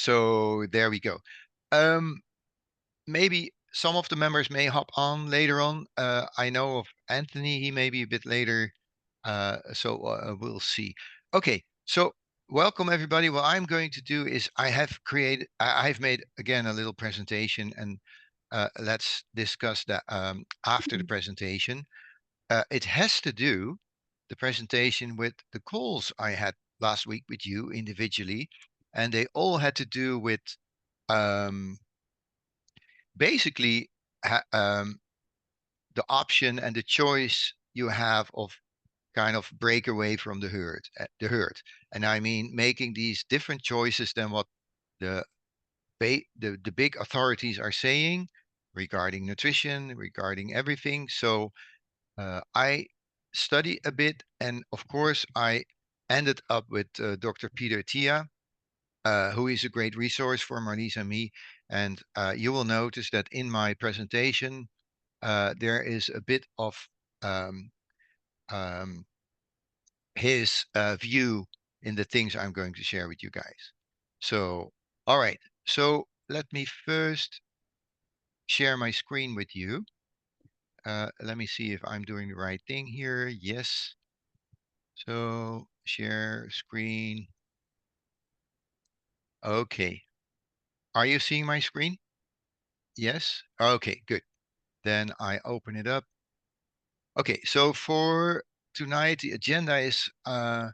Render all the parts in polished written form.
So there we go. Maybe some of the members may hop on later on. I know of Anthony, he may be a bit later. So we'll see. Okay, so welcome everybody. What I'm going to do is I've made again a little presentation, and let's discuss that after the presentation. It has to do, the presentation, with the calls I had last week with you individually, and they all had to do with basically the option and the choice you have of kind of break away from the herd. And I mean making these different choices than what the the big authorities are saying regarding nutrition, regarding everything. So I study a bit, and of course I ended up with Dr. Peter Tia, who is a great resource for Marlies and me. And you will notice that in my presentation, there is a bit of um, um, his view in the things I'm going to share with you guys. So, all right. So let me first share my screen with you. Let me see if I'm doing the right thing here. Yes. So share screen. Okay. Are you seeing my screen? Yes. Okay, good. Then I open it up. Okay, so for tonight, the agenda is I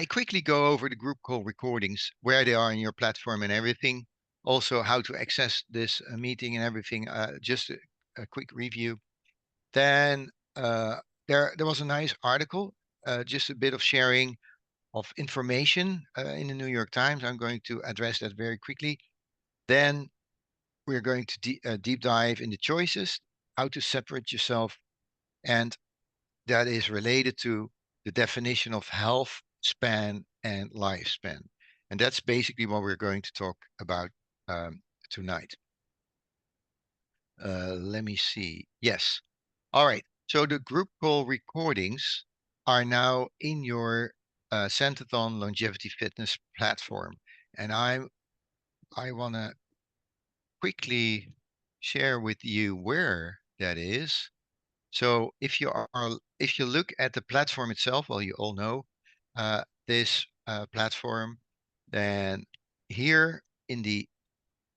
quickly go over the group call recordings, where they are in your platform and everything. Also, how to access this meeting and everything. Just a quick review. Then there was a nice article, just a bit of sharing of information in the New York Times. I'm going to address that very quickly. Then we're going to deep dive in the choices, how to separate yourself, and that is related to the definition of health span and lifespan. And that's basically what we're going to talk about tonight. Let me see. Yes. All right. So the group call recordings are now in your Centrathon Longevity Fitness platform. And I want to quickly share with you where that is. So if you look at the platform itself, well, you all know this platform, then here in the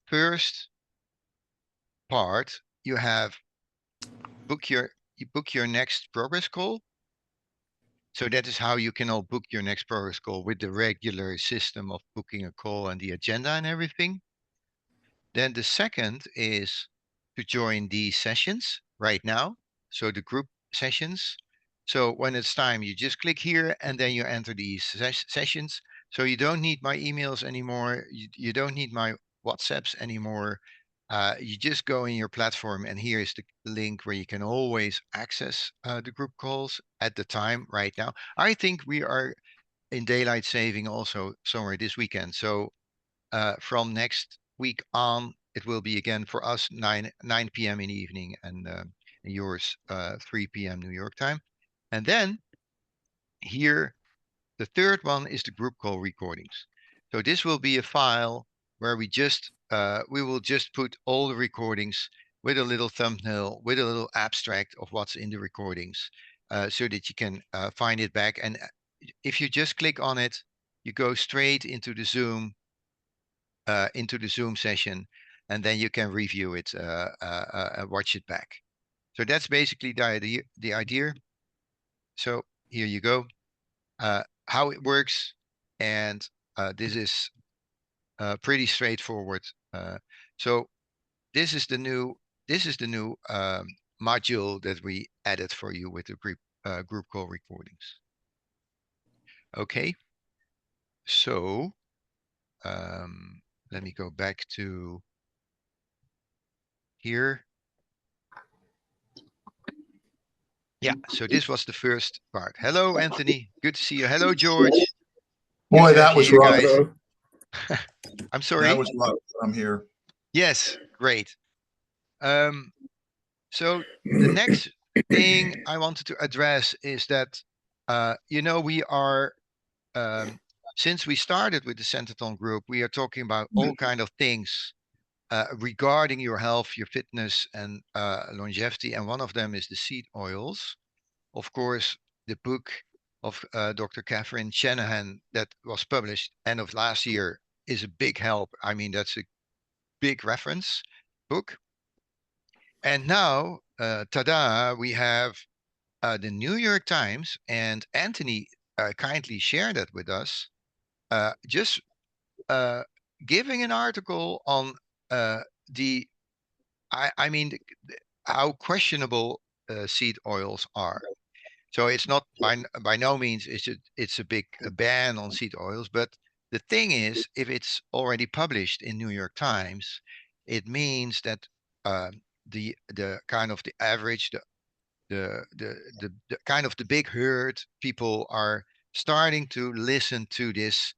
first part, you have you book your next progress call. So that is how you can all book your next progress call, with the regular system of booking a call and the agenda and everything. Then the second is to join these sessions right now. So the group sessions. So when it's time, you just click here and then you enter these sessions. So you don't need my emails anymore. You don't need my WhatsApps anymore. You just go in your platform, and here is the link where you can always access the group calls at the time right now. I think we are in daylight saving also somewhere this weekend. So from next week on, it will be again for us 9 p.m. in the evening, and yours 3 p.m. New York time. And then here, the third one is the group call recordings. So this will be a file where we will just put all the recordings with a little thumbnail, with a little abstract of what's in the recordings, so that you can find it back. And if you just click on it, you go straight into the Zoom session, and then you can review it, watch it back. So that's basically the idea. So here you go, how it works, and this is pretty straightforward. So this is the new module that we added for you with the group call recordings. Okay, so let me go back to here. Yeah, so this was the first part. Hello, Anthony. Good to see you. Hello, George. Boy, that was rough. I'm sorry. That was rough. I'm here. Yes, great. So the next thing I wanted to address is that, we are since we started with the Centerton group, we are talking about all kind of things regarding your health, your fitness, and longevity. And one of them is the seed oils. Of course, the book of Dr. Catherine Shanahan that was published end of last year is a big help. I mean, that's a big reference book. And now, tada, we have the New York Times, and Anthony kindly shared that with us. Just uh, giving an article on the, I mean, how questionable seed oils are. So it's not by no means it's a big ban on seed oils, but the thing is, if it's already published in New York Times, it means that uh, the kind of the average the kind of the big herd people are starting to listen to this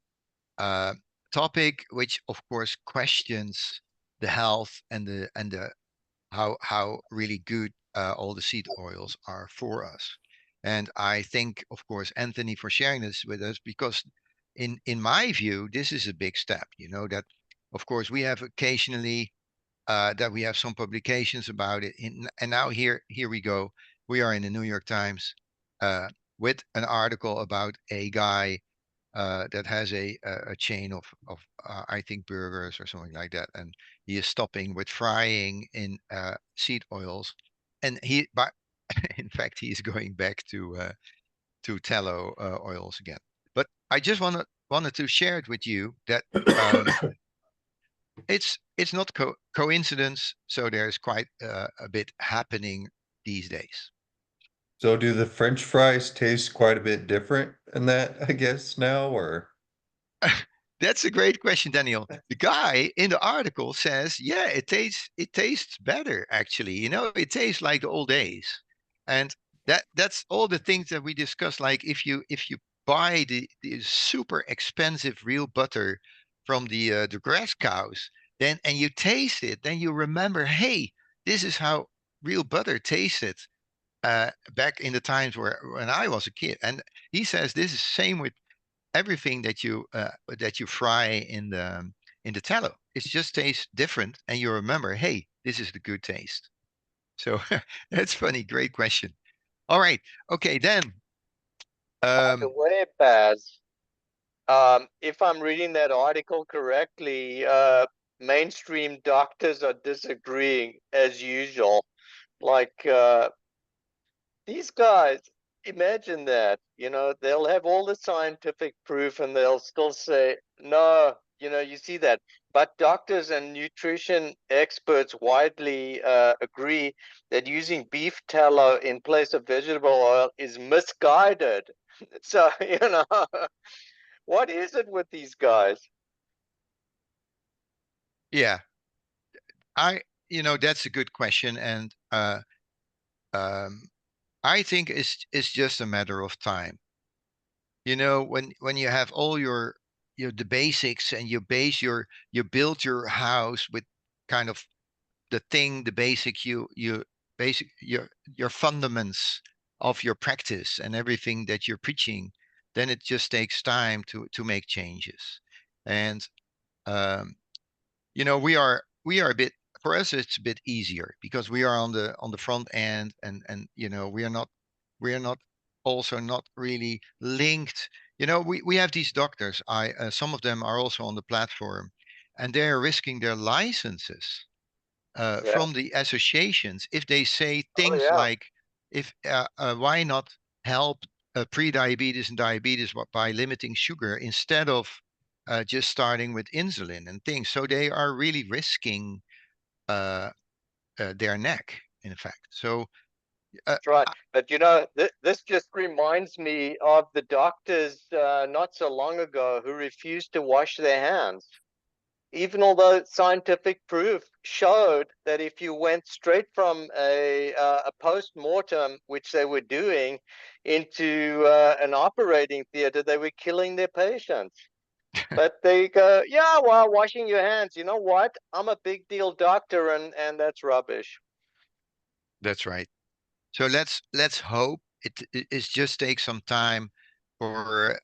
uh, topic, which of course questions the health and the how really good all the seed oils are for us. And I thank, of course, Anthony for sharing this with us because, in my view, this is a big step. You know that, of course, we have occasionally that we have some publications about it, and now here we go. We are in the New York Times uh, with an article about a guy that has a chain of I think burgers or something like that, and he is stopping with frying in seed oils, and but in fact he is going back to tallow oils again. But I just wanted to share it with you that um, it's not coincidence, so there's quite a bit happening these days. So do the French fries taste quite a bit different in that, I guess, now, or? That's a great question, Daniel. The guy in the article says, "Yeah, it tastes better actually. You know, it tastes like the old days." And that's all the things that we discussed. Like if you buy the super expensive real butter from the grass cows, then and you taste it, then you remember, hey, this is how real butter tasted back in the times where when I was a kid. And he says this is same with everything that you fry in the tallow. It just tastes different, and you remember, hey, this is the good taste. So that's funny. Great question. All right. Okay, then. By the Um, way, Baz, if I'm reading that article correctly, mainstream doctors are disagreeing as usual. Like these guys, imagine that, they'll have all the scientific proof and they'll still say, no, you see that. But doctors and nutrition experts widely agree that using beef tallow in place of vegetable oil is misguided. So, what is it with these guys? yeah, that's a good question, and um, I think it's just a matter of time. When you have all your the basics, and you build your house with kind of the basic you basic your fundaments of your practice and everything that you're preaching, then it just takes time to make changes. And um, we are a bit, for us it's a bit easier because we are on the front end, and we are not also not really linked. We have these doctors, some of them are also on the platform, and they're risking their licenses Yeah. from the associations if they say Oh, things yeah. like, if why not help pre-diabetes and diabetes by limiting sugar instead of just starting with insulin and things. So they are really risking uh, their neck, in fact. So uh, That's right. But this just reminds me of the doctors not so long ago who refused to wash their hands, even although scientific proof showed that if you went straight from a post mortem, which they were doing, into an operating theater, they were killing their patients. But they go, yeah, well, washing your hands. You know what? I'm a big deal doctor, and that's rubbish. that's right. So let's hope it just takes some time for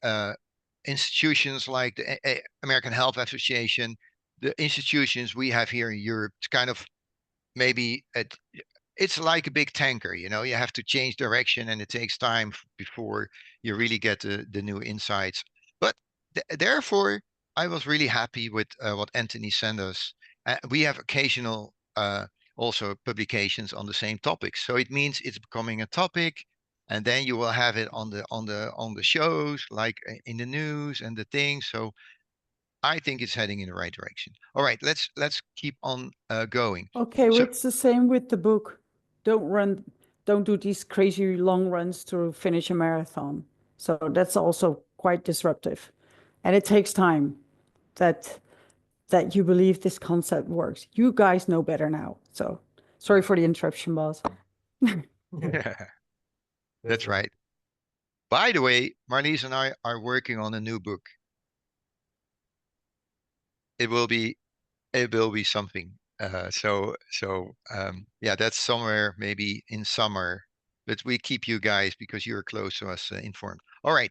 institutions like the American Health Association, the institutions we have here in Europe, it's kind of maybe it's like a big tanker, you know, you have to change direction and it takes time before you really get the new insights. But therefore, I was really happy with what Anthony sent us. We have occasional also publications on the same topics. So it means it's becoming a topic, and then you will have it on the shows, like in the news and the things. So I think it's heading in the right direction. All right, let's keep on going. Okay, well, So it's the same with the book. Don't do these crazy long runs to finish a marathon. So that's also quite disruptive. And it takes time that you believe this concept works. You guys know better now. So sorry for the interruption, boss. that's right. By the way, Marlies and I are working on a new book. It will be something. Yeah, that's somewhere maybe in summer, but we keep you guys because you're close to us informed. All right.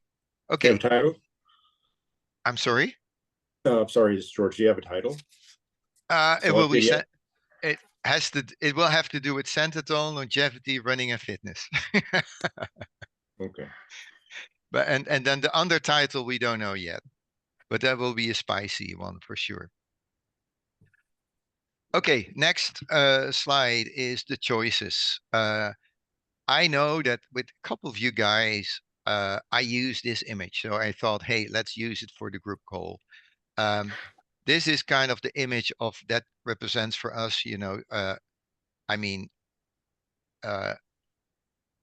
Do you Okay. have a title? I'm sorry. I'm sorry, this is George. Do you have a title? It will be Selected yet? it will have to do with Santaton, longevity, running and fitness. Okay. But and then the undertitle we don't know yet, but that will be a spicy one for sure. Okay, next slide is the choices. I know that with a couple of you guys, I use this image. So I thought, hey, let's use it for the group call. This is kind of the image of that represents for us, you know, I mean,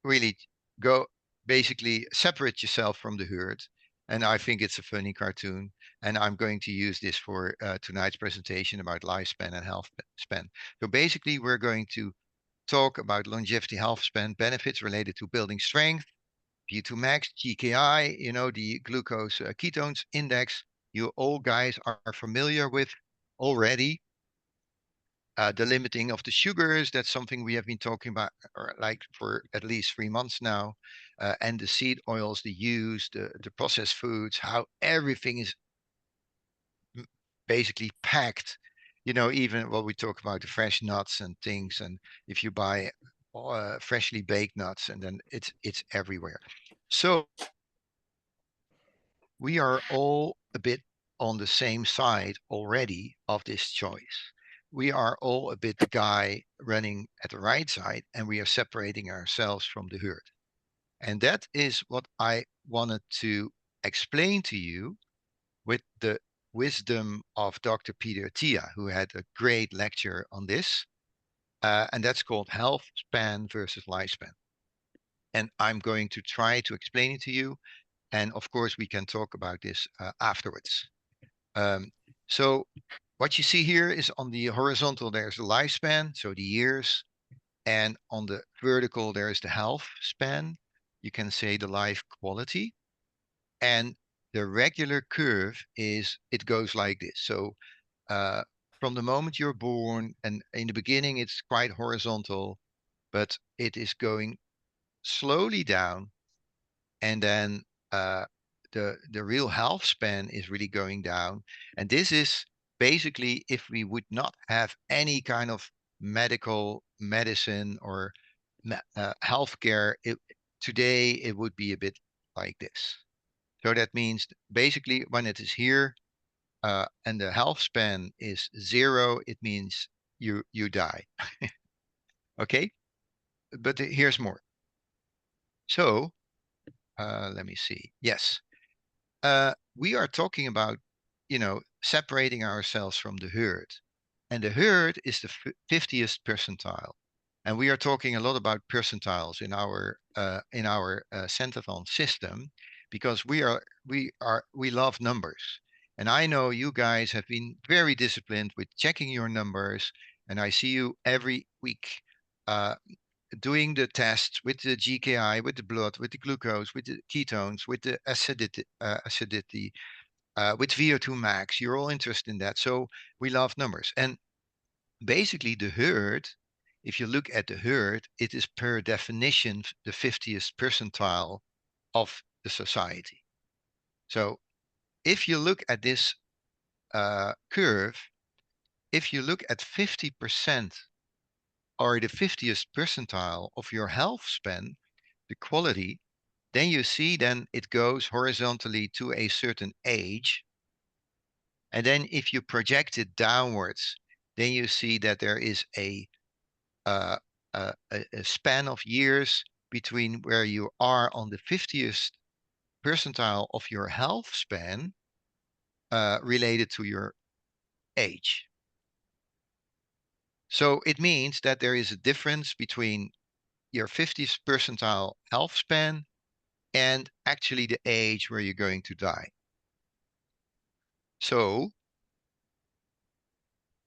really go basically separate yourself from the herd. And I think it's a funny cartoon. And I'm going to use this for tonight's presentation about lifespan and health span. So basically, we're going to talk about longevity, health span, benefits related to building strength, V2 max, GKI, you know, the glucose ketones index. You all guys are familiar with already. The limiting of the sugars, that's something we have been talking about like for at least 3 months now. And the seed oils, the use, the processed foods, how everything is basically packed. You know, even what we talk about the fresh nuts and things. And if you buy freshly baked nuts, and then it's everywhere. So we are all a bit on the same side already of this choice. We are all a bit the guy running at the right side, and we are separating ourselves from the herd. And that is what I wanted to explain to you with the wisdom of Dr. Peter Tia, who had a great lecture on this. And that's called health span versus lifespan. And I'm going to try to explain it to you. And of course, we can talk about this afterwards. So what you see here is on the horizontal, there's the lifespan, so the years. And on the vertical, there is the health span. You can say the life quality. And the regular curve it goes like this. So from the moment you're born, and in the beginning, it's quite horizontal, but it is going slowly down. And then the real health span is really going down. And this is basically if we would not have any kind of medicine or healthcare, today it would be a bit like this. So that means basically when it is here and the health span is 0, it means you die. Okay, but here's more. So let me see. Yes. We are talking about, you know, separating ourselves from the herd. And the herd is the 50th percentile. And we are talking a lot about percentiles in our Centrathon system because we love numbers. And I know you guys have been very disciplined with checking your numbers, and I see you every week doing the tests with the GKI, with the blood, with the glucose, with the ketones, with the acidity, with VO2 max. You're all interested in that. So we love numbers. And basically the herd, if you look at the herd, it is per definition the 50th percentile of the society. So if you look at this curve, if you look at 50% or the 50th percentile of your health span, the quality, then you see then it goes horizontally to a certain age. And then if you project it downwards, then you see that there is a span of years between where you are on the 50th percentile of your health span related to your age. So it means that there is a difference between your 50th percentile health span and actually the age where you're going to die. So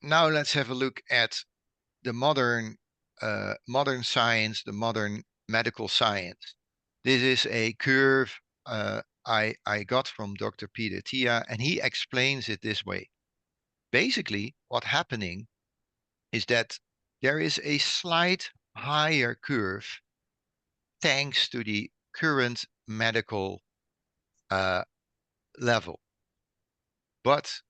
now let's have a look at the modern science, the modern medical science. This is a curve I got from Dr. Peter Tia, and he explains it this way. Basically, what's happening is that there is a slight higher curve thanks to the current medical level. But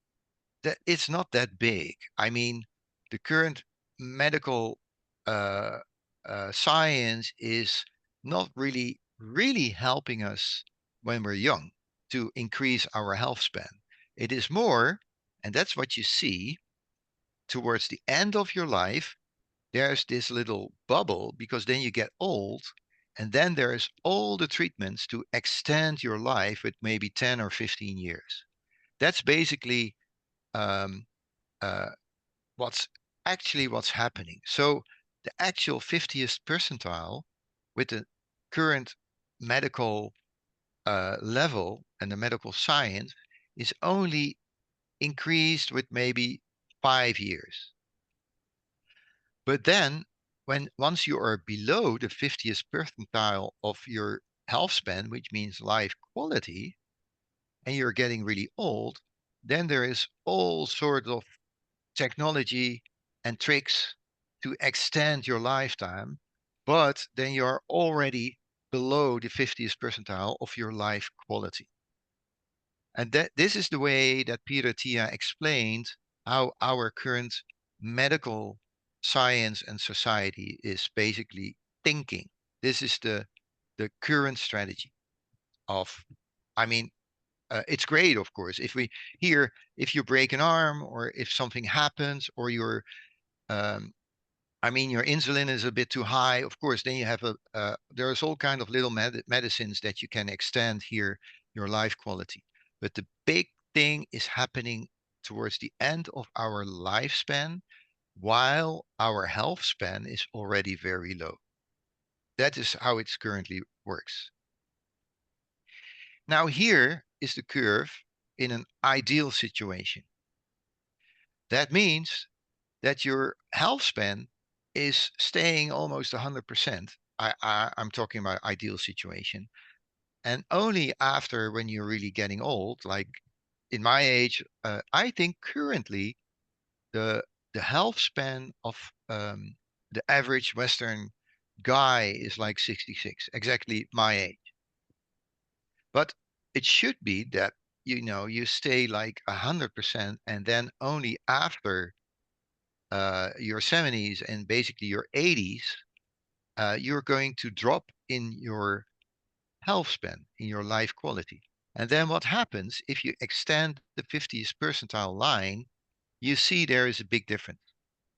it's not that big. I mean, the current medical science is not really helping us when we're young to increase our health span. It is more, and that's what you see towards the end of your life. There's this little bubble because then you get old, and then there's all the treatments to extend your life with maybe 10 or 15 years. That's basically um, uh, what's happening. So the actual 50th percentile with the current medical level and the medical science is only increased with maybe 5 years. But then once you are below the 50th percentile of your health span, which means life quality, and you're getting really old, then there is all sorts of technology and tricks to extend your lifetime, but then you're already below the 50th percentile of your life quality. And this is the way that Peter Tia explained how our current medical science and society is basically thinking. This is the current strategy of, I mean, it's great, of course, if you break an arm or if something happens or your insulin is a bit too high, of course, then you have there's all kind of little medicines that you can extend here your life quality. But the big thing is happening towards the end of our lifespan while our health span is already very low. That is how it currently works. Now here is the curve in an ideal situation. That means that your health span is staying almost 100%. I'm talking about ideal situation. And only after when you're really getting old, like in my age, I think currently the health span of the average Western guy is like 66, exactly my age. But it should be that you stay like 100%, and then only after your 70s and basically your 80s, you're going to drop in your health span, in your life quality. And then what happens if you extend the 50th percentile line, you see there is a big difference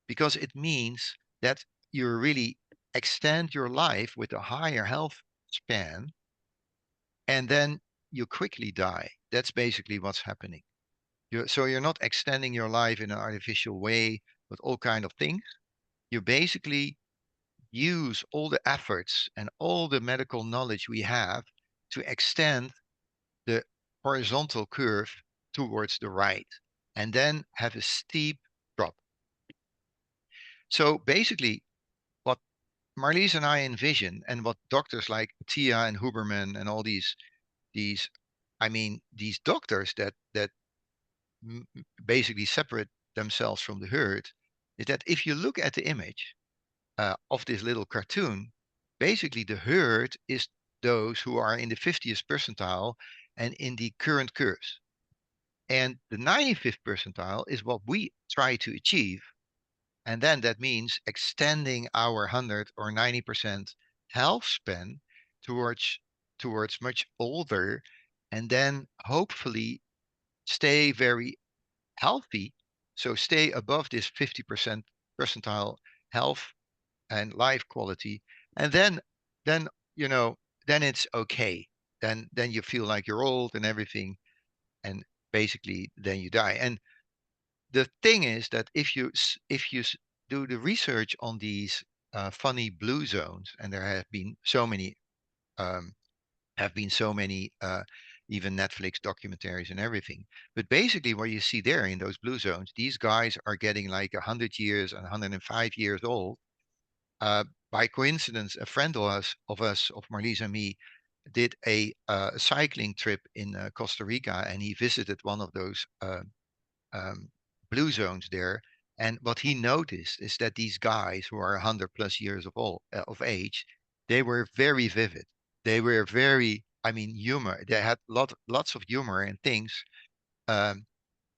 because it means that you really extend your life with a higher health span and then you quickly die. That's basically what's happening. So you're not extending your life in an artificial way with all kind of things. You basically use all the efforts and all the medical knowledge we have to extend the horizontal curve towards the right and then have a steep drop. So basically, what Marlies and I envision and what doctors like Tia and Huberman and all these doctors that basically separate themselves from the herd is that if you look at the image of this little cartoon, basically the herd is those who are in the 50th percentile and in the current curves. And the 95th percentile is what we try to achieve. And then that means extending our 100 or 90% health span towards much older, and then hopefully stay very healthy. So stay above this 50% percentile health and life quality. And then, you know, then it's okay. Then you feel like you're old and everything. And basically then you die. And the thing is that if you do the research on these funny blue zones, and there um, have been so many even Netflix documentaries and everything. But basically, what you see there in those blue zones, these guys are getting like 100 years and 105 years old. By coincidence, a friend of Marlies and me, did a cycling trip in Costa Rica, and he visited one of those um, blue zones there. And what he noticed is that these guys who are 100 plus years of age, they were very vivid. They were very, I mean, humor. They had lots of humor and things. Um,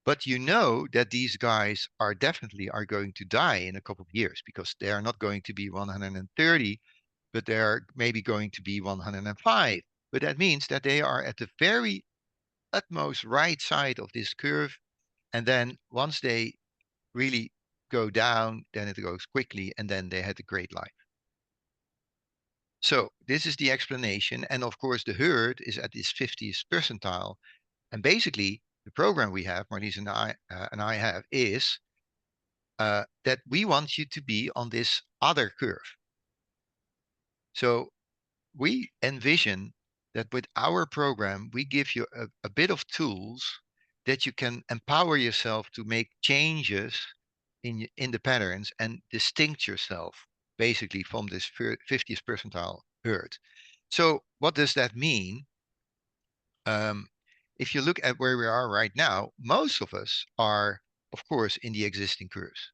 but you know that these guys are going to die in a couple of years, because they are not going to be 130, but they're maybe going to be 105. But that means that they are at the very utmost right side of this curve. And then once they really go down, then it goes quickly, and then they had a great life. So this is the explanation. And of course, the herd is at its 50th percentile. And basically, the program we have, Marlies and I have, is that we want you to be on this other curve. So we envision that with our program, we give you a bit of tools that you can empower yourself to make changes in the patterns and distinct yourself basically from this 50th percentile herd. So what does that mean? If you look at where we are right now, most of us are, of course, in the existing curves.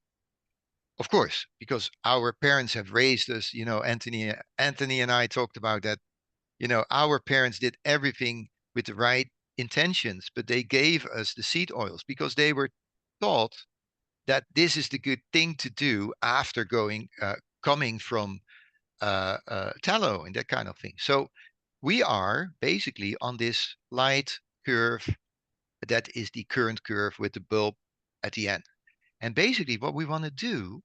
Of course, because our parents have raised us. Anthony and I talked about that. Our parents did everything with the right intentions, but they gave us the seed oils because they were taught that this is the good thing to do after coming from tallow and that kind of thing. So we are basically on this light curve that is the current curve with the bulb at the end. And basically what we want to do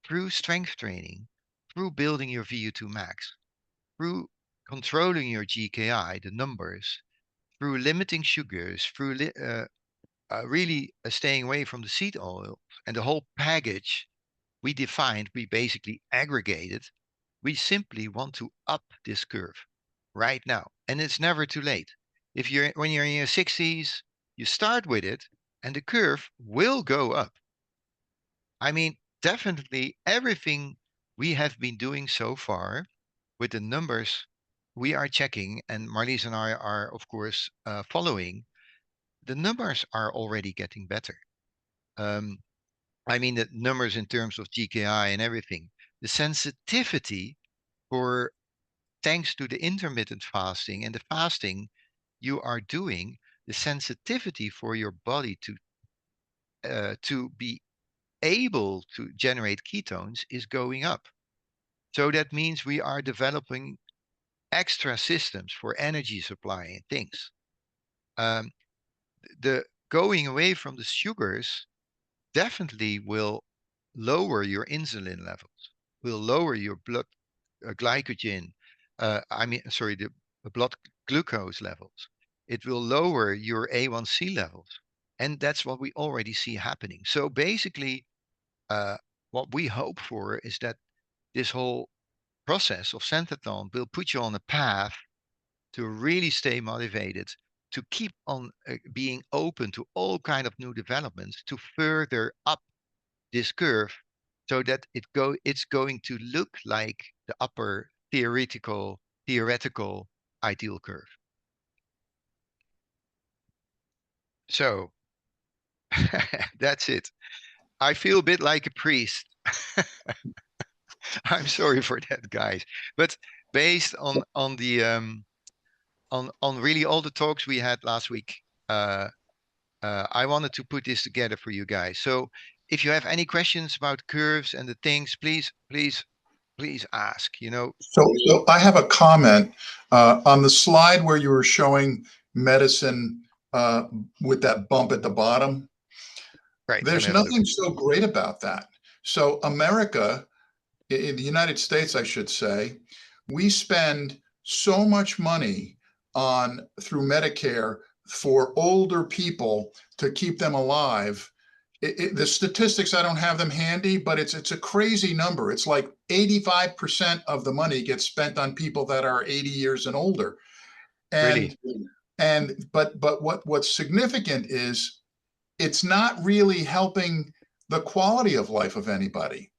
through strength training, through building your VO2 max, through controlling your GKI, the numbers, through limiting sugars, through really staying away from the seed oil and the whole package we basically aggregated. We simply want to up this curve right now. And it's never too late. When you're in your 60s, you start with it and the curve will go up. I mean, definitely everything we have been doing so far with the numbers we are checking, and Marlies and I are, of course, following, the numbers are already getting better. I mean, the numbers in terms of GKI and everything, the sensitivity for, thanks to the intermittent fasting and the fasting you are doing, the sensitivity for your body to be able to generate ketones is going up. So that means we are developing extra systems for energy supply and things. The going away from the sugars definitely will lower your insulin levels, will lower your blood glycogen, the blood glucose levels. It will lower your A1C levels. And that's what we already see happening. So basically, what we hope for is that this whole process of Centrathon will put you on a path to really stay motivated, to keep on being open to all kind of new developments, to further up this curve, so that it's going to look like the upper theoretical ideal curve. So that's it. I feel a bit like a priest. I'm sorry for that, guys. But based on the on really all the talks we had last week, I wanted to put this together for you guys. So if you have any questions about curves and the things, please ask. So I have a comment on the slide where you were showing medicine with that bump at the bottom. Right. There's nothing so great about that. So America, in the United States, I should say, we spend so much money on through Medicare for older people to keep them alive. The statistics, I don't have them handy, but it's a crazy number. It's like 85% of the money gets spent on people that are 80 years and older. Really? But what's significant is it's not really helping the quality of life of anybody.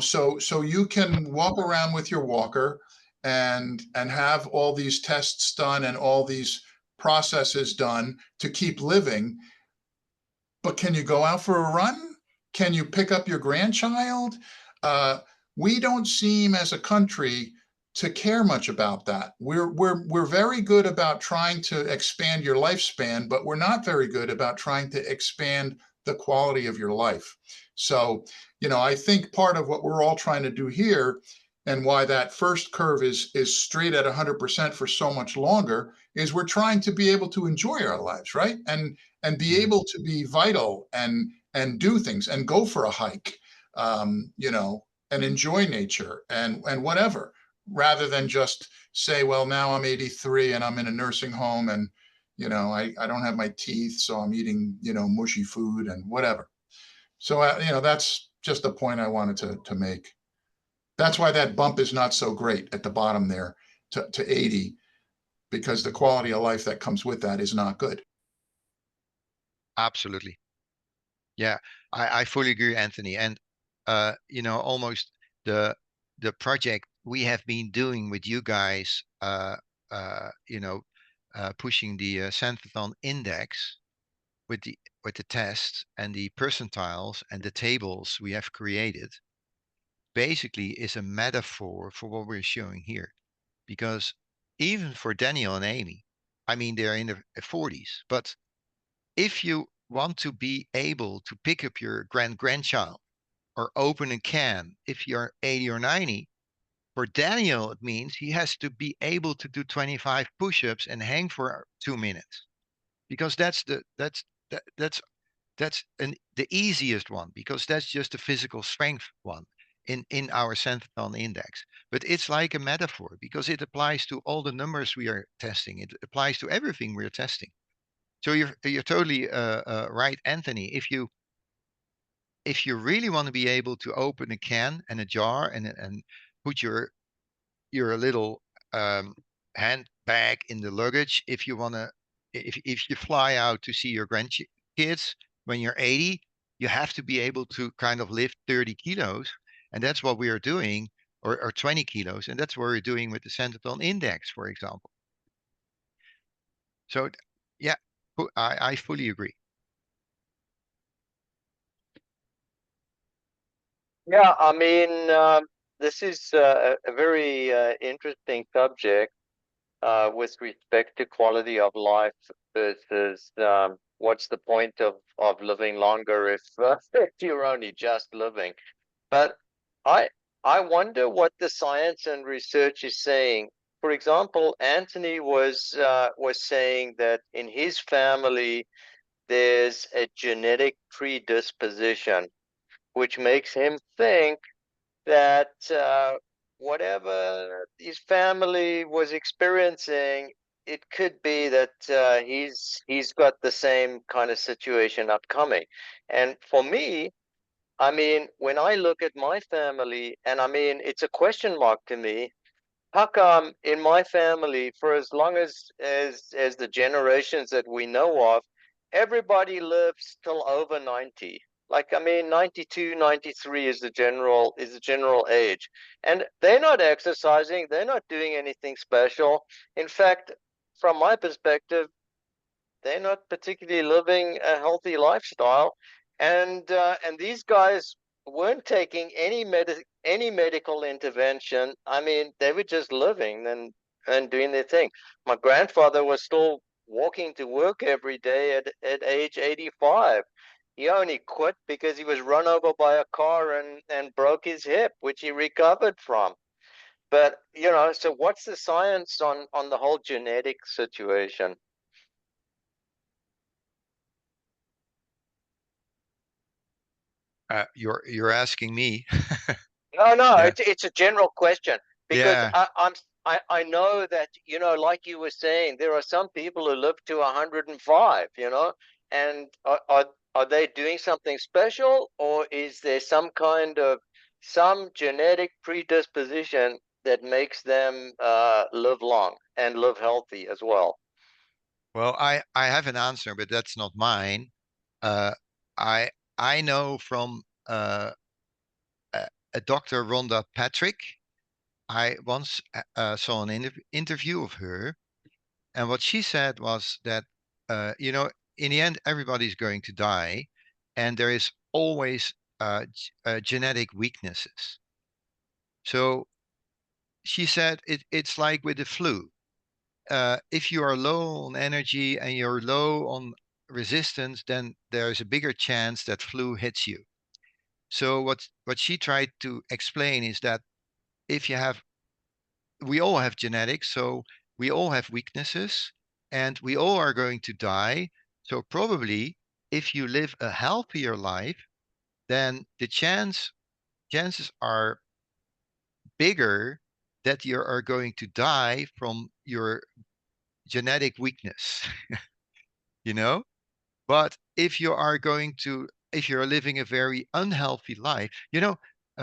So you can walk around with your walker and have all these tests done and all these processes done to keep living, but can you go out for a run? Can you pick up your grandchild? We don't seem as a country to care much about that. We're very good about trying to expand your lifespan, but we're not very good about trying to expand the quality of your life. So, I think part of what we're all trying to do here, and why that first curve is straight at 100% for so much longer, is we're trying to be able to enjoy our lives, right? And be able to be vital and do things and go for a hike, and enjoy nature and whatever, rather than just say, well, now I'm 83 and I'm in a nursing home and I don't have my teeth, so I'm eating mushy food and whatever. So that's just a point I wanted to make. That's why that bump is not so great at the bottom there to 80, because the quality of life that comes with that is not good. Absolutely. Yeah, I fully agree, Anthony. And almost the project we have been doing with you guys, pushing the Santathon index with the tests and the percentiles and the tables we have created, basically is a metaphor for what we're showing here. Because even for Daniel and Amy, I mean, they're in their 40s, but if you want to be able to pick up your grandchild or open a can if you're 80 or 90, for Daniel, it means he has to be able to do 25 push-ups and hang for 2 minutes, because that's the easiest one, because that's just the physical strength one in our Santathon index. But it's like a metaphor because it applies to all the numbers we are testing. It applies to everything we're testing. So you're totally right, Anthony. If you really want to be able to open a can and a jar and put your little handbag in the luggage, if you want to, if you fly out to see your grandkids when you're 80, you have to be able to kind of lift 30 kilos, and that's what we are doing, or 20 kilos, and that's what we're doing with the Santathon index, for example. So yeah, I fully agree. Yeah, I mean, this is a very interesting subject with respect to quality of life versus what's the point of living longer if if you're only just living. But I I wonder what the science and research is saying. For example, Anthony was saying that in his family there's a genetic predisposition, which makes him think that whatever his family was experiencing, it could be that he's got the same kind of situation upcoming. And for me, I mean, when I look at my family, and I mean, it's a question mark to me. How come in my family, for as long as the generations that we know of, everybody lives till over 90? Like, I mean, 92, 93 is the general age. And they're not exercising, they're not doing anything special. In fact, from my perspective, they're not particularly living a healthy lifestyle, and these guys weren't taking any medical intervention. I mean, they were just living and doing their thing. My grandfather was still walking to work every day at age 85. He only quit because he was run over by a car and broke his hip, which he recovered from. But, so what's the science on the whole genetic situation? You're asking me. No, Yeah. it's a general question because Yeah. I know that, like you were saying, there are some people who live to 105, and are they doing something special, or is there some genetic predisposition that makes them live long and live healthy as well? Well, I have an answer, but that's not mine. Uh, I I know from a Dr. Rhonda Patrick. I once saw an interview of her, and what she said was that in the end, everybody's going to die, and there is always genetic weaknesses. So she said it's like with the flu. If you are low on energy and you're low on resistance, then there's a bigger chance that flu hits you. So what she tried to explain is that if you have, we all have genetics, so we all have weaknesses, and we all are going to die. So probably if you live a healthier life, then the chances are bigger that you are going to die from your genetic weakness, you know? But if you're living a very unhealthy life,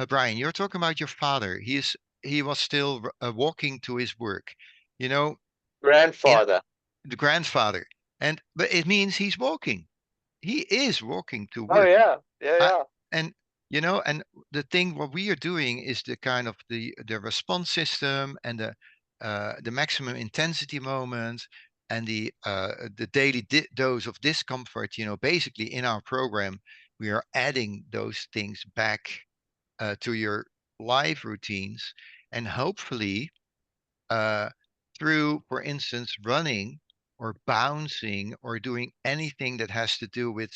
Brian, you're talking about your father. He was still walking to his work, you know, in Grandfather. the grandfather, but it means he's walking. He is walking to Oh work. yeah, yeah, I, yeah. and and the thing what we are doing is the kind of the response system and the maximum intensity moment and the daily dose of discomfort. Basically in our program we are adding those things back to your life routines, and hopefully uh, through, for instance, running or bouncing or doing anything that has to do with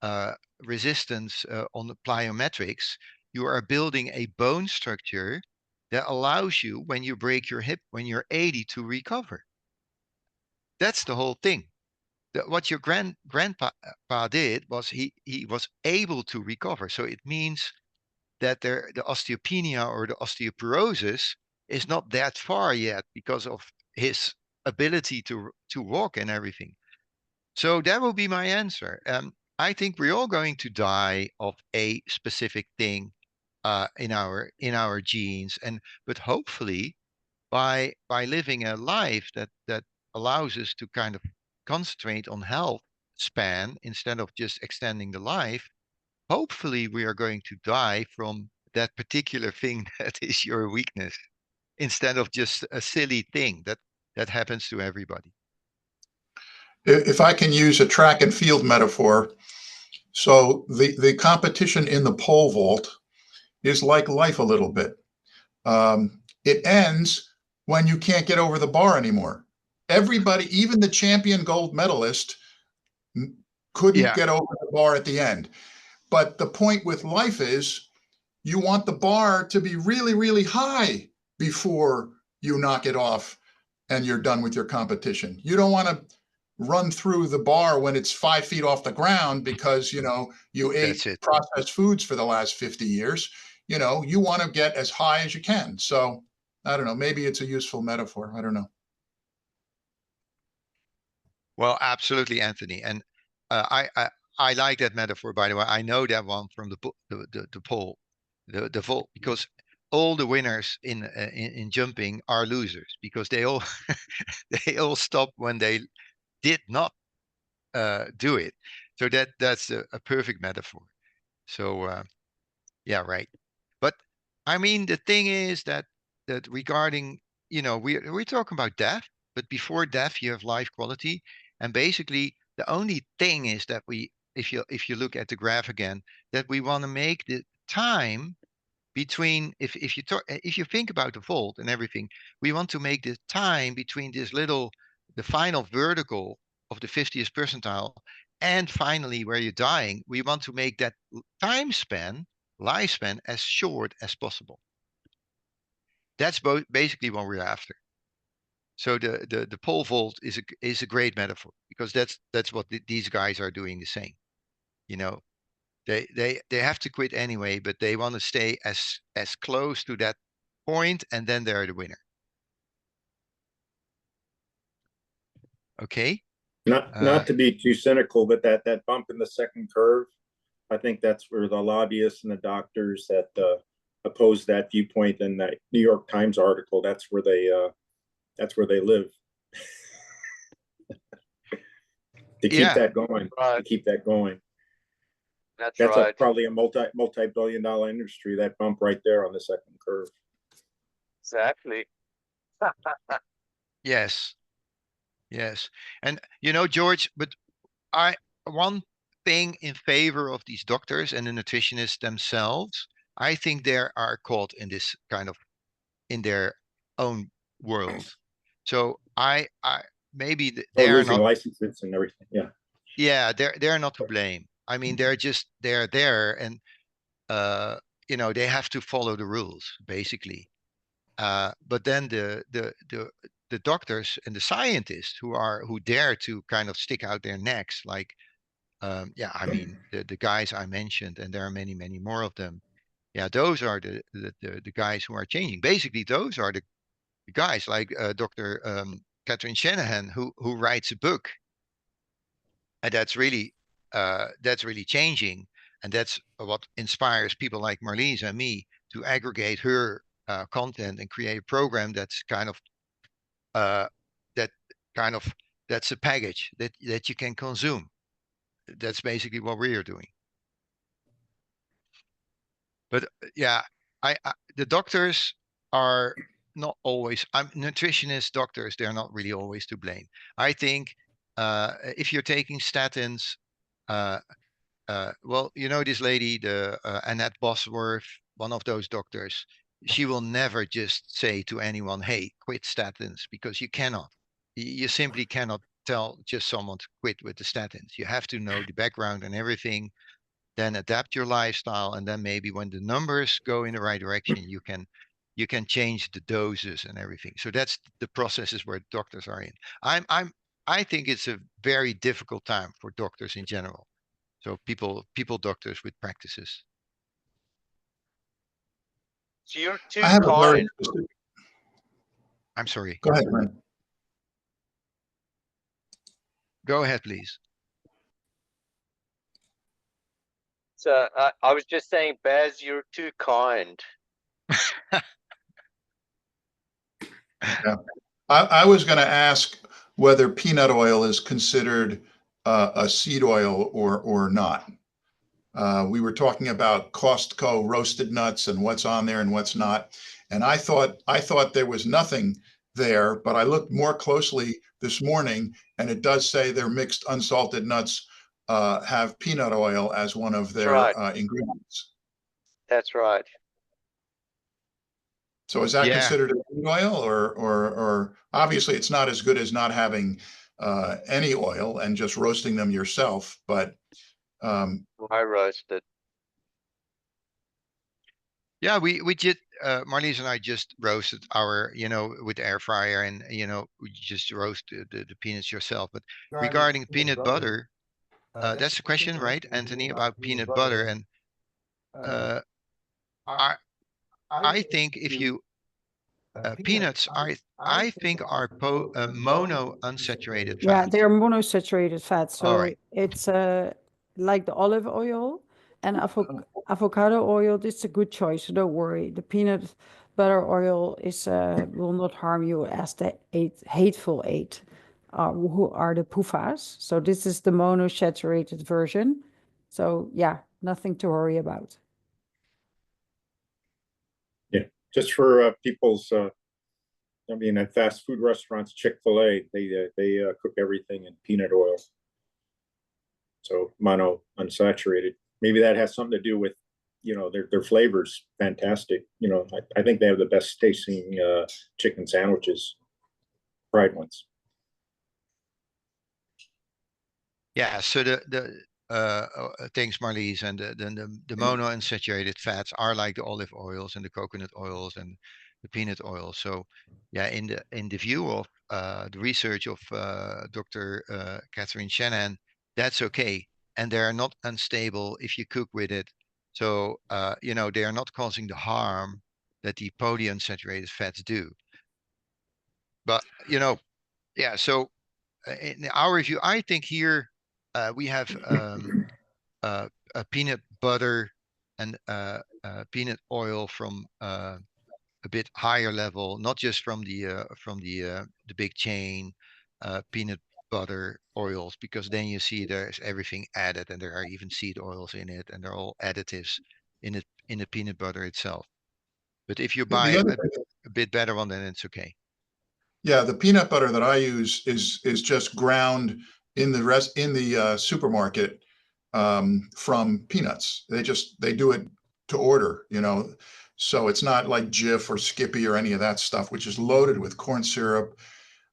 uh, resistance on the plyometrics, you are building a bone structure that allows you, when you break your hip when you're 80, to recover. That's the whole thing. What your grandpa did was he was able to recover. So it means that the osteopenia or the osteoporosis is not that far yet because of his ability to walk and everything. So that will be my answer. I think we're all going to die of a specific thing in our genes, but hopefully by living a life that allows us to kind of concentrate on health span instead of just extending the life, hopefully we are going to die from that particular thing that is your weakness instead of just a silly thing that happens to everybody. If I can use a track and field metaphor, so the competition in the pole vault is like life a little bit. It ends when you can't get over the bar anymore. Everybody, even the champion gold medalist, couldn't Yeah, get over the bar at the end. But the point with life is you want the bar to be really, really high before you knock it off and you're done with your competition. You don't want to run through the bar when it's 5 feet off the ground because you ate that's it. processed foods for the last 50 years. You want to get as high as you can. So I don't know, maybe it's a useful metaphor. I don't know. Well, absolutely, Anthony. And I like that metaphor, by the way. I know that one from the pole, the vault, because all the winners in jumping are losers because they all they all stop when they did not do it. So that's a perfect metaphor. So yeah, right. But I mean, the thing is that regarding, we're talking about death, but before death, you have life quality, and basically the only thing is that if you look at the graph again, that we want to make the time between if you think about the volt and everything, we want to make the time between this little the final vertical of the 50th percentile, and finally where you're dying, we want to make that lifespan as short as possible. That's basically what we're after. So the pole vault is a great metaphor, because that's what these guys are doing the same. You know, they have to quit anyway, but they want to stay as close to that point, and then they're the winner. Okay. Not to be too cynical, but that bump in the second curve, I think that's where the lobbyists and the doctors that oppose that viewpoint in that New York Times article, that's where they live. To keep that going, Right. to keep that going. That's That's right. probably a multi-billion-dollar industry, that bump right there on the second curve. Exactly. Yes. Yes. And George, but one thing in favor of these doctors and the nutritionists themselves, I think they are caught in this kind of in their own world. So I maybe they are losing not licenses and everything. Yeah. Yeah, they're not to blame. I mean, they're there, and they have to follow the rules basically. But then the doctors and the scientists who dare to kind of stick out their necks, like I mean the guys I mentioned, and there are many more of them. Yeah, those are the guys who are changing. Basically, those are the guys like Dr. Catherine Shanahan, who writes a book, and that's really changing, and that's what inspires people like Marlies and me to aggregate her content and create a program that's kind of that kind of that's a package that you can consume. That's basically what we are doing. But yeah, the doctors are not always. I'm nutritionists, doctors. They're not really always to blame. I think if you're taking statins, well, this lady, the Annette Bosworth, one of those doctors, she will never just say to anyone, "Hey, quit statins," because you cannot. You simply cannot tell just someone to quit with the statins. You have to know the background and everything, then adapt your lifestyle, and then maybe when the numbers go in the right direction, you can change the doses and everything. So that's the processes where doctors are in. I think it's a very difficult time for doctors in general. So people doctors with practices. So you're too I have a very kind. specific. I'm sorry. Go ahead, Brent. Go ahead, please. So I was just saying, Baz, you're too kind. Yeah. I was going to ask whether peanut oil is considered a seed oil or not. We were talking about Costco roasted nuts and what's on there and what's not. And I thought there was nothing there, but I looked more closely this morning, and it does say their mixed unsalted nuts have peanut oil as one of their ingredients. That's right. So is that Yeah. considered a seed oil, or obviously it's not as good as not having any oil and just roasting them yourself, but I roasted. Yeah, we just Marlies and I just roasted our, with the air fryer, and we just roast the peanuts yourself. But regarding peanut butter, that's a question, right, Anthony, about peanut butter, and I think if you peanuts I think are mono unsaturated Yeah, fats. they're monosaturated fats. All So right. it's like the olive oil and avocado oil. It's a good choice. So don't worry. The peanut butter oil will not harm you as the hateful eight, who are the PUFAs. So this is the monosaturated version. So yeah, nothing to worry about. Yeah, just for people's. I mean, at fast food restaurants, Chick-fil-A, they cook everything in peanut oil, so mono unsaturated. Maybe that has something to do with, their flavors. Fantastic. I think they have the best tasting chicken sandwiches, fried ones. Yeah, so thanks, Marlies. And the monounsaturated fats are like the olive oils and the coconut oils and the peanut oil. So, yeah, in the view of the research of Dr. Catherine Shannon, that's okay, and they are not unstable if you cook with it. So, they are not causing the harm that the polyunsaturated fats do. But yeah. So in our review, I think here we have a peanut butter and peanut oil from a bit higher level, not just from the big chain peanut butter oils, because then you see there's everything added, and there are even seed oils in it, and they're all additives in the peanut butter itself. But if you The buy other a bit better one, then it's okay. Yeah, the peanut butter that I use is just ground in the supermarket from peanuts. They do it to order, so it's not like Jif or Skippy or any of that stuff, which is loaded with corn syrup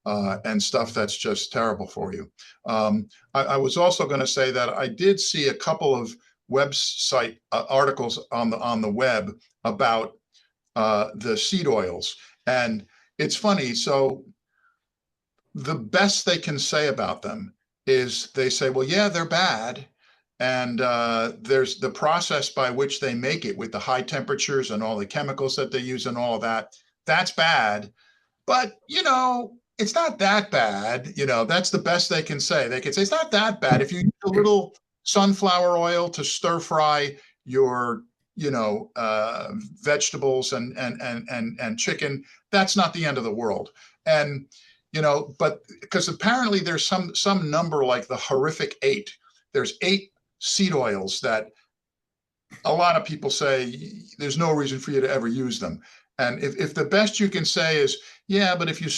and stuff that's just terrible for you. I was also going to say that I did see a couple of website articles on the web about the seed oils, and it's funny. So the best they can say about them is they say, well, yeah, they're bad. And there's the process by which they make it with the high temperatures and all the chemicals that they use and all of that. That's bad. But, it's not that bad. That's the best they can say. They can say it's not that bad. If you use a little sunflower oil to stir fry your, vegetables and chicken, that's not the end of the world. And, but because apparently there's some number like the horrific 8. There's 8 seed oils that a lot of people say there's no reason for you to ever use them. And if the best you can say is, yeah, but if you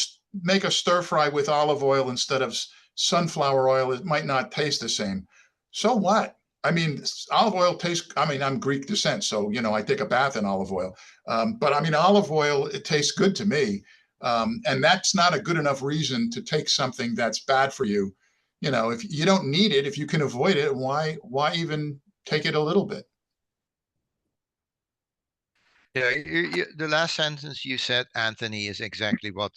make a stir fry with olive oil instead of sunflower oil, it might not taste the same. So what? I mean, olive oil tastes, I'm Greek descent, so, I take a bath in olive oil. But I mean, olive oil, it tastes good to me. And that's not a good enough reason to take something that's bad for you. If you don't need it, if you can avoid it, why even take it a little bit? Yeah, the last sentence you said, Anthony, is exactly what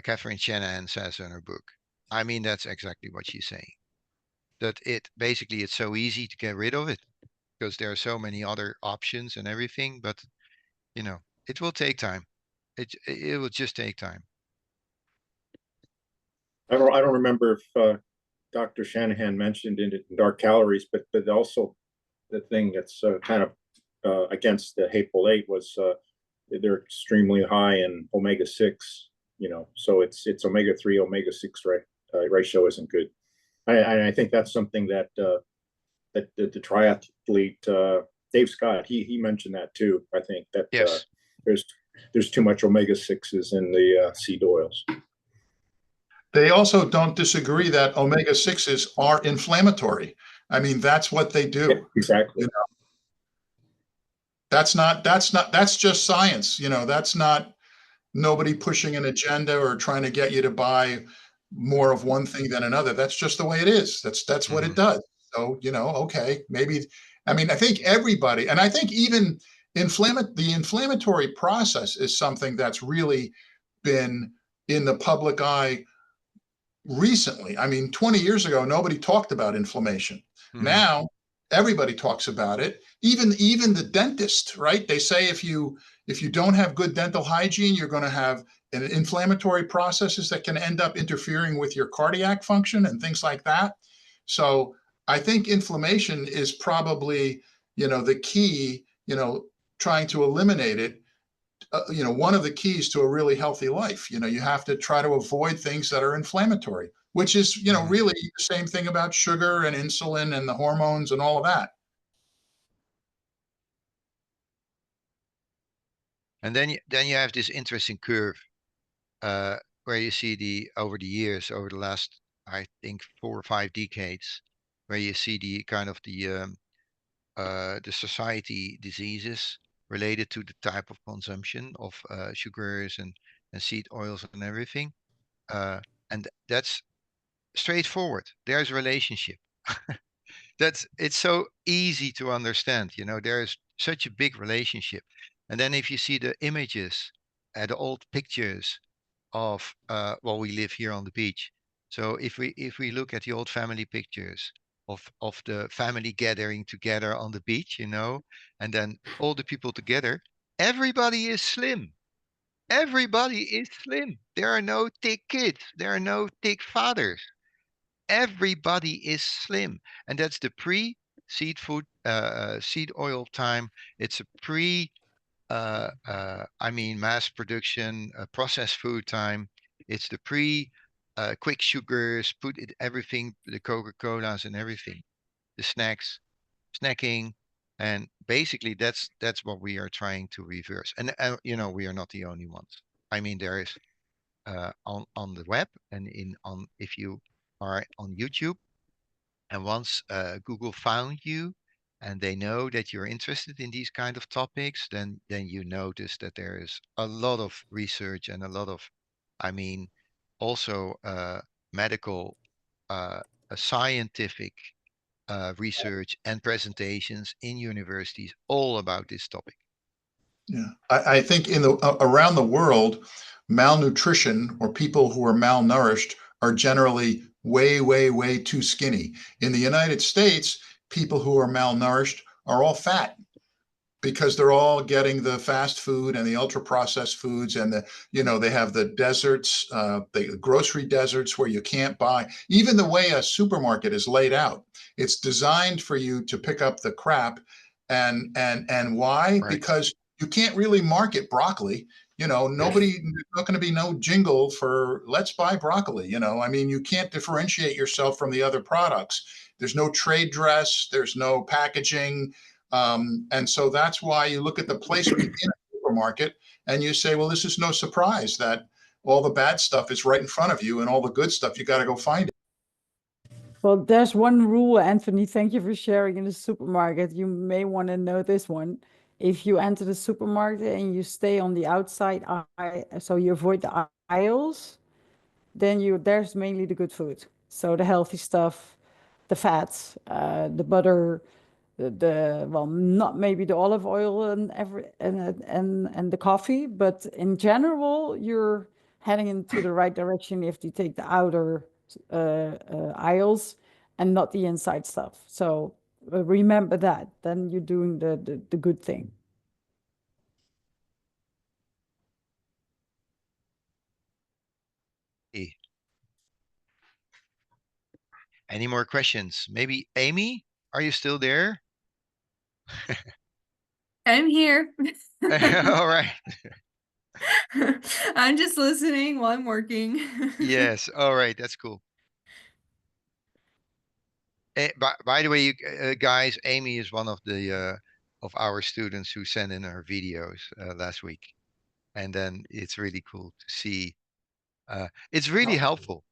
Catherine Shanahan says in her book. I mean, that's exactly what she's saying. That it's so easy to get rid of it because there are so many other options and everything. But it will take time. It will just take time. I don't remember if Dr. Shanahan mentioned in dark calories, but also the thing that's kind of against the hateful eight was they're extremely high in omega-6. So it's omega-3 omega-6 ratio isn't good. I think that's something that that the triathlete Dave Scott he mentioned that too. I think that Yes. There's too much omega-6s in the seed oils. They also don't disagree that omega-6s are inflammatory. I mean, that's what they do. Yeah, exactly. That's just science. That's not nobody pushing an agenda or trying to get you to buy more of one thing than another. That's just the way it is. That's what it does. So, okay, maybe, I mean, I think everybody, and I think even the inflammatory process is something that's really been in the public eye recently. I mean, 20 years ago, nobody talked about inflammation. Now everybody talks about it. Even the dentist, right? They say if you don't have good dental hygiene, you're going to have inflammatory processes that can end up interfering with your cardiac function and things like that. So I think inflammation is probably, the key, trying to eliminate it. One of the keys to a really healthy life. You have to try to avoid things that are inflammatory, which is, really the same thing about sugar and insulin and the hormones and all of that. And then you have this interesting curve where you see over the years, over the last, I think, 4 or 5 decades, where you see the kind of the society diseases related to the type of consumption of sugars and seed oils and everything. And that's straightforward. There's a relationship. It's so easy to understand. There's such a big relationship. And then if you see the images, the old pictures of we live here on the beach. So if we look at the old family pictures of the family gathering together on the beach, and then all the people together, everybody is slim. Everybody is slim. There are no thick kids. There are no thick fathers. Everybody is slim, and that's the seed oil time. It's a mass production, processed food time. It's the quick sugars, everything, the Coca-Colas and everything, the snacking, and basically that's what we are trying to reverse. And we are not the only ones. There is on the web and if you are on YouTube, and once Google found you and they know that you're interested in these kind of topics, then you notice that there is a lot of research and a lot of, also medical, scientific research and presentations in universities all about this topic. Yeah, I think around the world, malnutrition or people who are malnourished are generally way, way, way too skinny. In the United States, people who are malnourished are all fat because they're all getting the fast food and the ultra processed foods, and they have the deserts, the grocery deserts where you can't buy. Even the way a supermarket is laid out, it's designed for you to pick up the crap. And why? Right. Because you can't really market broccoli. There's not going to be no jingle for let's buy broccoli. You can't differentiate yourself from the other products. There's no trade dress. There's no packaging. And so that's why you look at the placement in a supermarket and you say, well, this is no surprise that all the bad stuff is right in front of you and all the good stuff, you got to go find it. Well, there's one rule, Anthony. Thank you for sharing in the supermarket. You may want to know this one. If you enter the supermarket and you stay on the outside so you avoid the aisles, then there's mainly the good food. So the healthy stuff, the fats, the butter, not maybe the olive oil and the coffee, but in general, you're heading into the right direction if you take the outer aisles and not the inside stuff. So remember that. Then you're doing the good thing. Any more questions? Maybe Amy, are you still there? I'm here. All right. I'm just listening while I'm working. Yes. All right. That's cool. By the way, you guys, Amy is one of our students who sent in her videos last week, and then it's really cool to see. It's really helpful,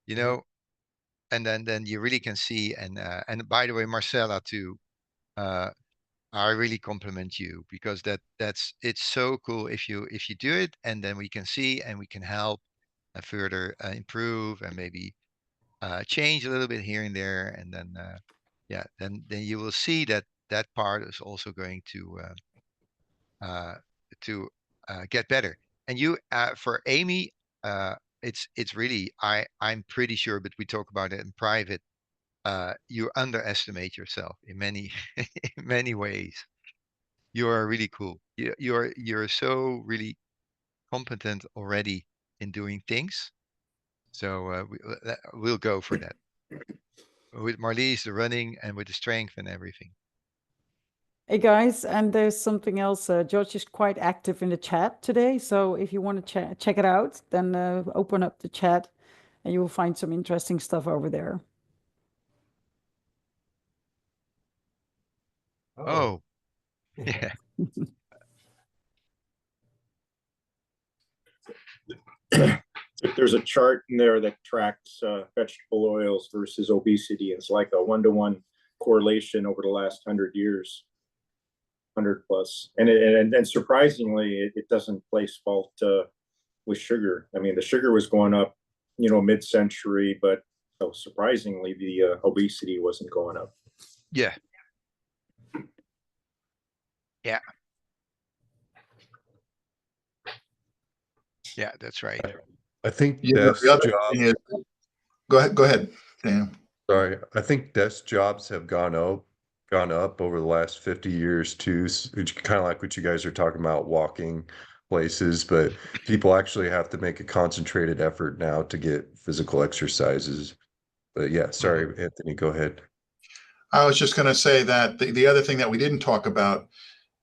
and then you really can see. And by the way, Marcella too. I really compliment you because it's so cool if you do it, and then we can see and we can help and further improve and maybe change a little bit here and there, and then then you will see that part is also going to get better. And you for Amy, it's really I'm pretty sure, but we talk about it in private. You underestimate yourself in many in many ways. You are really cool. You're so really competent already in doing things. So we'll go for that. With Marlies, the running, and with the strength and everything. Hey guys, and there's something else. George is quite active in the chat today, so if you want to check it out, then open up the chat, and you will find some interesting stuff over there. Oh, yeah. There's a chart in there that tracks vegetable oils versus obesity. It's like a 1-to-1 correlation over the last 100 years, 100 plus. And surprisingly, it doesn't place fault with sugar. I mean, the sugar was going up, mid-century, but So surprisingly, the obesity wasn't going up. Yeah. Yeah. Yeah, that's right. I think You know, desk the other job. thing is, go ahead, Dan. Sorry, I think desk jobs have gone up over the last 50 years too, which kind of like what you guys are talking about, walking places, but people actually have to make a concentrated effort now to get physical exercises. But yeah, sorry, Anthony, go ahead. I was just going to say that the other thing that we didn't talk about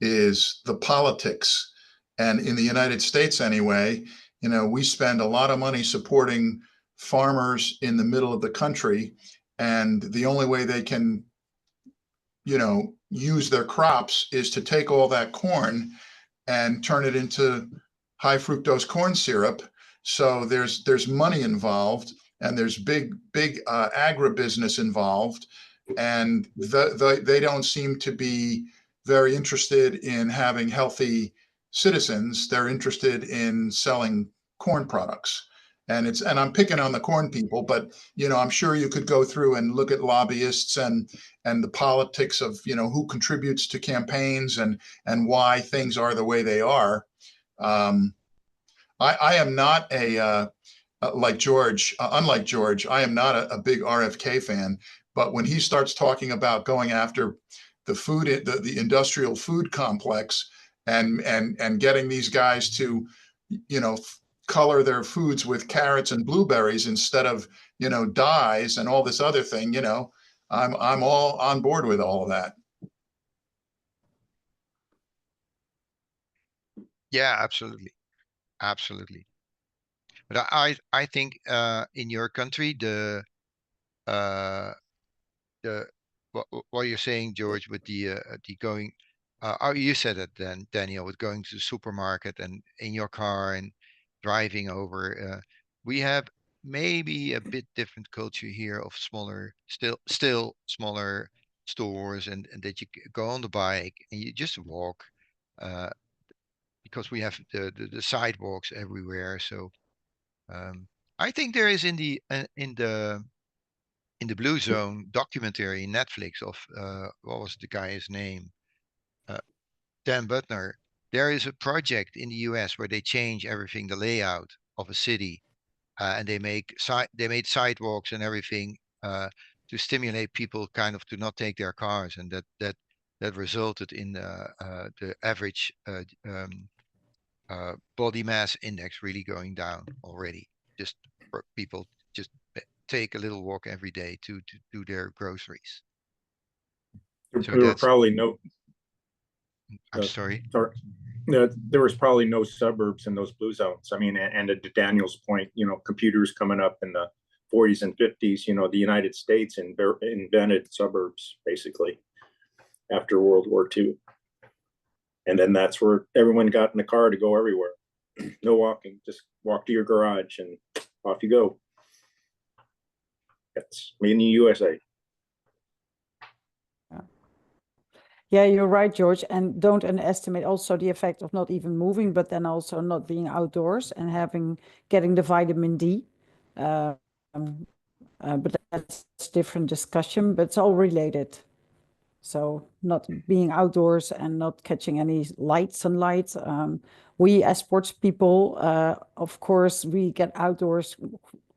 is the politics. And in the United States, anyway, you know, we spend a lot of money supporting farmers in the middle of the country. And the only way they can, you know, use their crops is to take all that corn and turn it into high fructose corn syrup. So there's money involved, and there's big agribusiness involved, and they don't seem to be very interested in having healthy citizens. They're interested in selling corn products. And I'm picking on the corn people, but you know, I'm sure you could go through and look at lobbyists and the politics of, you know, who contributes to campaigns and why things are the way they are. Um, I am not like George, unlike George, I am not a big RFK fan. But when he starts talking about going after the industrial food complex and getting these guys to, you know, color their foods with carrots and blueberries instead of, you know, dyes and all this other thing, you know, I'm all on board with all of that. Yeah, absolutely. Absolutely. But I think in your country uh the what you're saying, George, with the going oh, you said it then, Daniel, with going to the supermarket and in your car and driving over. We have maybe a bit different culture here of smaller, still smaller stores, and that you go on the bike and you just walk, uh, because we have the sidewalks everywhere. So um, I think there is in the Blue Zone documentary in Netflix of what was the guy's name? Uh, Dan Butner. There is a project in the US where they change everything, the layout of a city, and they made sidewalks and everything to stimulate people kind of to not take their cars, and that resulted in the average body mass index really going down already. Just for people just take a little walk every day to do their groceries. So There were that's, probably no, I'm sorry. sorry, there was probably no suburbs in those blue zones. I mean, and to Daniel's point, you know, computers coming up in the 40s and 50s, you know, the United States invented suburbs basically after World War II. And then that's where everyone got in the car to go everywhere. No walking, just walk to your garage and off you go. That's made in the USA. Yeah, you're right, George. And don't underestimate also the effect of not even moving, but then also not being outdoors and getting the vitamin D. Um, but that's a different discussion, but it's all related. So not being outdoors and not catching any sunlight. We as sports people, of course, we get outdoors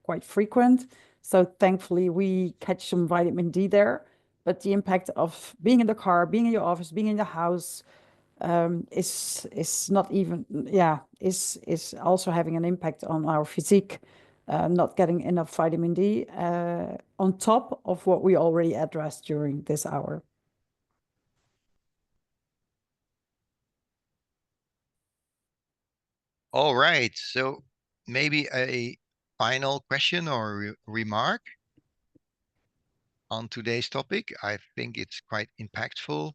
quite frequent. So thankfully we catch some vitamin D there. But the impact of being in the car, being in your office, being in the house, is not even, yeah, is also having an impact on our physique, not getting enough vitamin D, on top of what we already addressed during this hour. All right. So maybe a final question or remark on today's topic. I think it's quite impactful,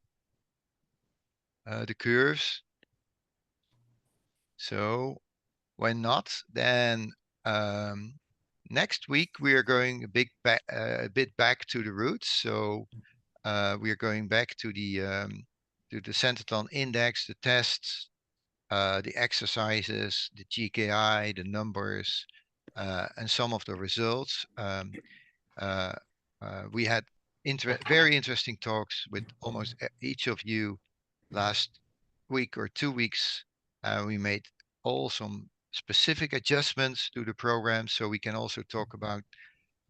the curves. So when not, then next week we are going a bit back to the roots. So we are going back to the Centeton index, the tests, the exercises, the GKI, the numbers, and some of the results. We had very interesting talks with almost each of you last week or 2 weeks. We made all some specific adjustments to the program, so we can also talk about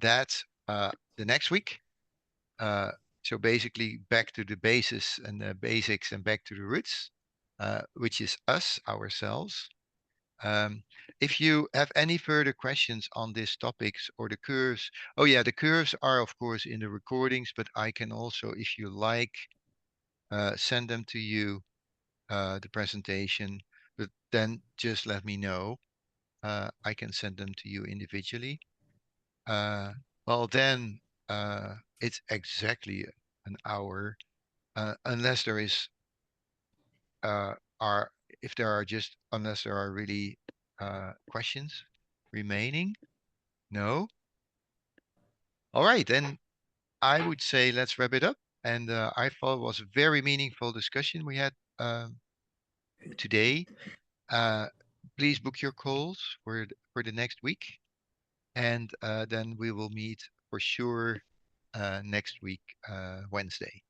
that the next week. So basically back to the basis and the basics and back to the roots, which is us, ourselves. If you have any further questions on these topics or the curves, oh yeah, the curves are of course in the recordings, but I can also, if you like, send them to you, the presentation, but then just let me know. I can send them to you individually. Well, then it's exactly an hour, unless there is are if there are just unless there are really questions remaining. No. All right, then I would say let's wrap it up. And I thought it was a very meaningful discussion we had today. Please book your calls for the next week, and then we will meet for sure next week, Wednesday.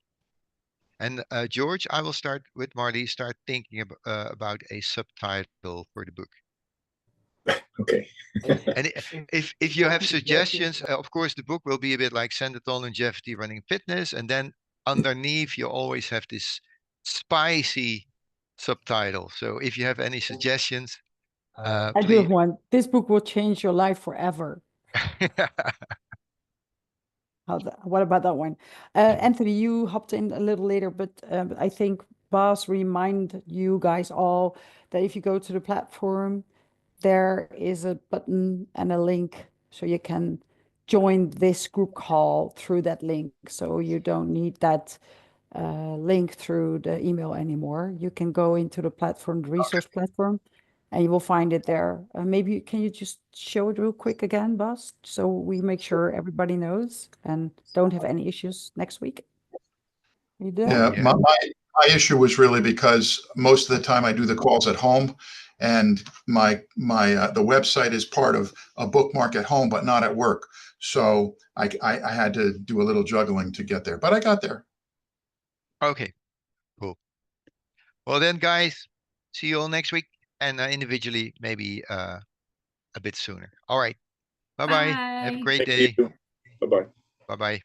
And George, I will start with Marley. Start thinking about a subtitle for the book. Okay. And if you have suggestions, of course, the book will be a bit like Centered on Longevity, Running Fitness, and then underneath you always have this spicy subtitle. So if you have any suggestions, I do have please. one. This book will change your life forever. What about that one? Anthony, you hopped in a little later, but I think Bas remind you guys all that if you go to the platform, there is a button and a link so you can join this group call through that link. So you don't need that link through the email anymore. You can go into the platform, the resource platform, and you will find it there. Maybe can you just show it real quick again, Bas, so we make sure everybody knows and don't have any issues next week? You do Yeah, that? Yeah. my issue was really because most of the time I do the calls at home, and my the website is part of a bookmark at home, but not at work. So I had to do a little juggling to get there, but I got there. Okay. Cool. Well then, guys, see you all next week, and individually maybe a bit sooner. All right. Bye bye. Have a Bye. great Thank you. day. Bye-bye. Bye bye.